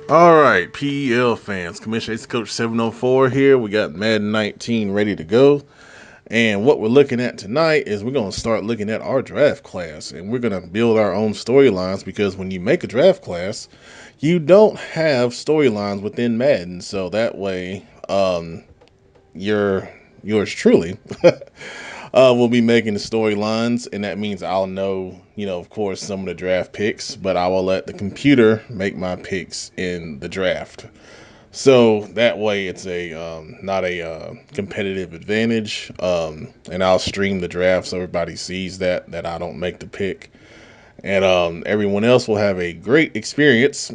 All right, PEL fans, Commissioner Ace Coach 704 here. We got Madden 19 ready to go. And what we're looking at tonight is we're going to start looking at our draft class. And we're going to build our own storylines because when you make a draft class, you don't have storylines within Madden. So that way, you're yours truly will be making the storylines, and that means I'll know, of course, some of the draft picks, but I will let the computer make my picks in the draft. So that way, it's a not a competitive advantage, and I'll stream the draft so everybody sees that I don't make the pick, and everyone else will have a great experience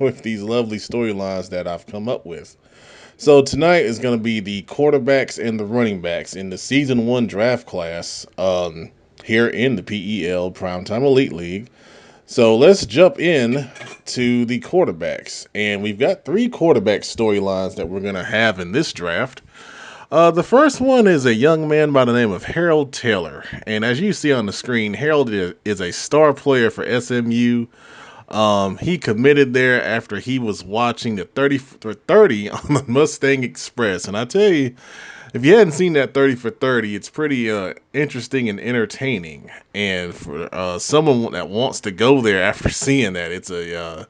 with these lovely storylines that I've come up with. So tonight is going to be the quarterbacks and the running backs in the season one draft class here in the PEL Primetime Elite League. So let's jump in to the quarterbacks, and we've got three quarterback storylines that we're going to have in this draft. The first one is a young man by the name of Harold Taylor, and as you see on the screen, Harold is a star player for SMU. He committed there after he was watching the 30 for 30 on the Mustang Express. And I tell you, if you hadn't seen that 30 for 30, it's pretty interesting and entertaining. And for someone that wants to go there after seeing that, it's a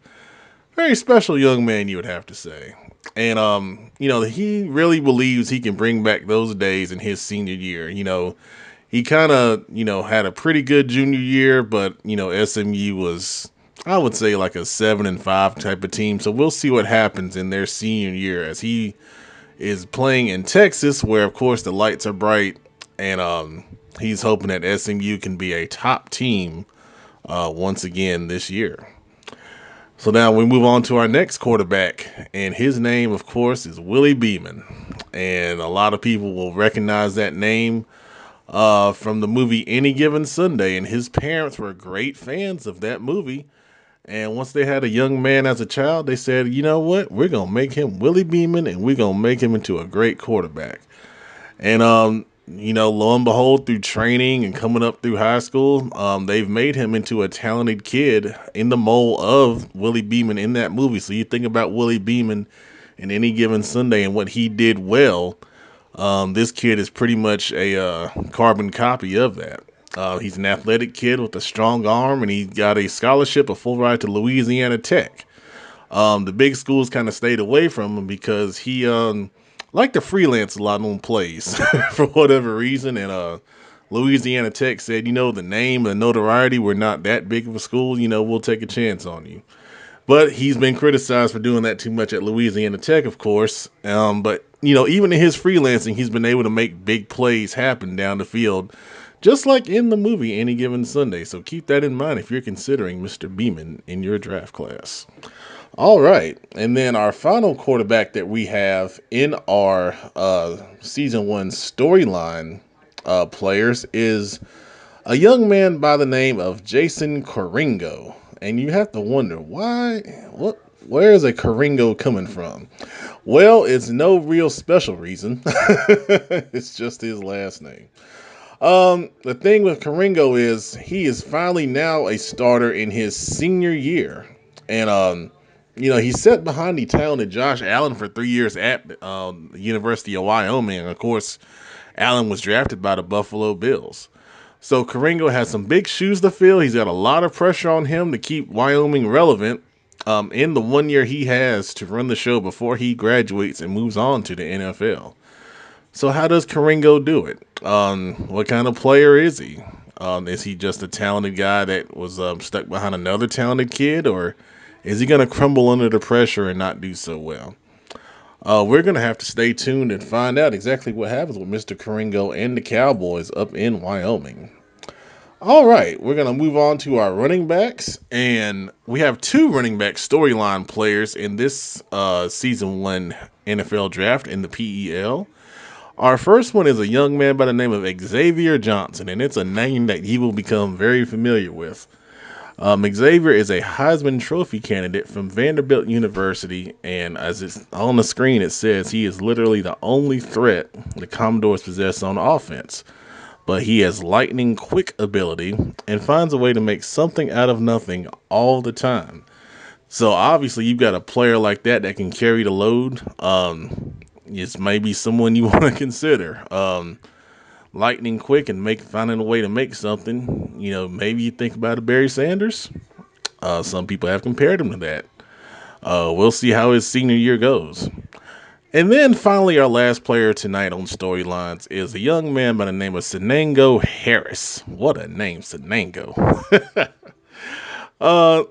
very special young man, you would have to say. And, he really believes he can bring back those days in his senior year. He kind of, had a pretty good junior year, but, SMU was, I would say, like a 7-5 type of team. So we'll see what happens in their senior year as he is playing in Texas, where of course the lights are bright, and he's hoping that SMU can be a top team once again this year. So now we move on to our next quarterback, and his name, of course, is Willie Beeman, and a lot of people will recognize that name from the movie Any Given Sunday, and his parents were great fans of that movie. And once they had a young man as a child, they said, you know what? We're going to make him Willie Beeman, and we're going to make him into a great quarterback. And, lo and behold, through training and coming up through high school, they've made him into a talented kid in the mold of Willie Beeman in that movie. So you think about Willie Beeman in Any Given Sunday and what he did well. This kid is pretty much a carbon copy of that. He's an athletic kid with a strong arm, and he got a scholarship, a full ride to Louisiana Tech. The big schools kind of stayed away from him because he liked to freelance a lot on plays for whatever reason. And Louisiana Tech said, the name, the notoriety, we're not that big of a school. We'll take a chance on you. But he's been criticized for doing that too much at Louisiana Tech, of course. But even in his freelancing, he's been able to make big plays happen down the field, just like in the movie Any Given Sunday. So keep that in mind if you're considering Mr. Beeman in your draft class. All right. And then our final quarterback that we have in our season one storyline players is a young man by the name of Jason Coringo. And you have to wonder where is a Coringo coming from? Well, it's no real special reason. It's just his last name. The thing with Coringo is he is finally now a starter in his senior year. And, he sat behind the talented Josh Allen for 3 years at the University of Wyoming. And, of course, Allen was drafted by the Buffalo Bills. So Coringo has some big shoes to fill. He's got a lot of pressure on him to keep Wyoming relevant in the 1 year he has to run the show before he graduates and moves on to the NFL. So how does Coringo do it? What kind of player is he? Is he just a talented guy that was stuck behind another talented kid, or is he going to crumble under the pressure and not do so well? We're going to have to stay tuned and find out exactly what happens with Mr. Coringo and the Cowboys up in Wyoming. All right, we're going to move on to our running backs, and we have two running back storyline players in this season one NFL draft in the PEL. Our first one is a young man by the name of Xavier Johnson, and it's a name that he will become very familiar with. Xavier is a Heisman Trophy candidate from Vanderbilt University, and as it's on the screen, it says he is literally the only threat the Commodores possess on offense. But he has lightning quick ability and finds a way to make something out of nothing all the time. So obviously you've got a player like that can carry the load. It's maybe someone you want to consider. Lightning quick and finding a way to make something. Maybe you think about a Barry Sanders. Some people have compared him to that. We'll see how his senior year goes. And then finally, our last player tonight on Storylines is a young man by the name of Senango Harris. What a name, Senango.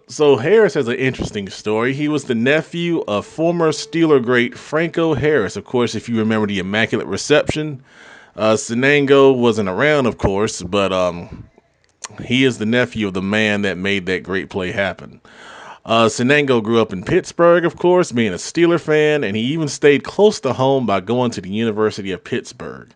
So Harris has an interesting story. He was the nephew of former Steeler great Franco Harris. Of course, if you remember the Immaculate Reception, Senango wasn't around, of course, but he is the nephew of the man that made that great play happen. Senango grew up in Pittsburgh, of course, being a Steeler fan, and he even stayed close to home by going to the University of Pittsburgh.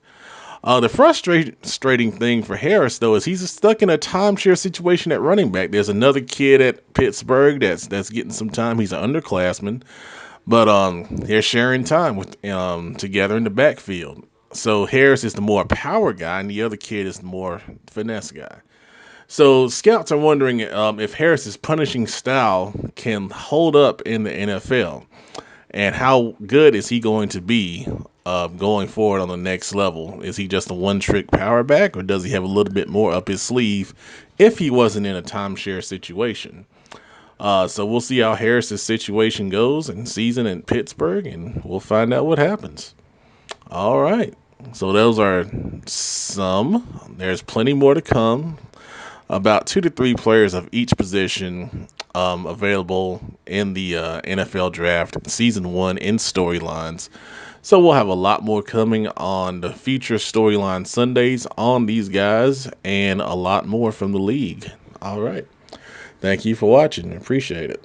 The frustrating thing for Harris, though, is he's stuck in a timeshare situation at running back. There's another kid at Pittsburgh that's getting some time. He's an underclassman, but they're sharing time with together in the backfield. So Harris is the more power guy, and the other kid is the more finesse guy. So scouts are wondering if Harris's punishing style can hold up in the NFL, and how good is he going to be going forward on the next level? Is he just a one-trick power back, or does he have a little bit more up his sleeve if he wasn't in a timeshare situation? So we'll see how Harris's situation goes in season in Pittsburgh, and we'll find out what happens. All right. So those are some. There's plenty more to come. About 2 to 3 players of each position available in the NFL draft season 1 in storylines. So we'll have a lot more coming on the future Storyline Sundays on these guys, and a lot more from the league. All right. Thank you for watching. Appreciate it.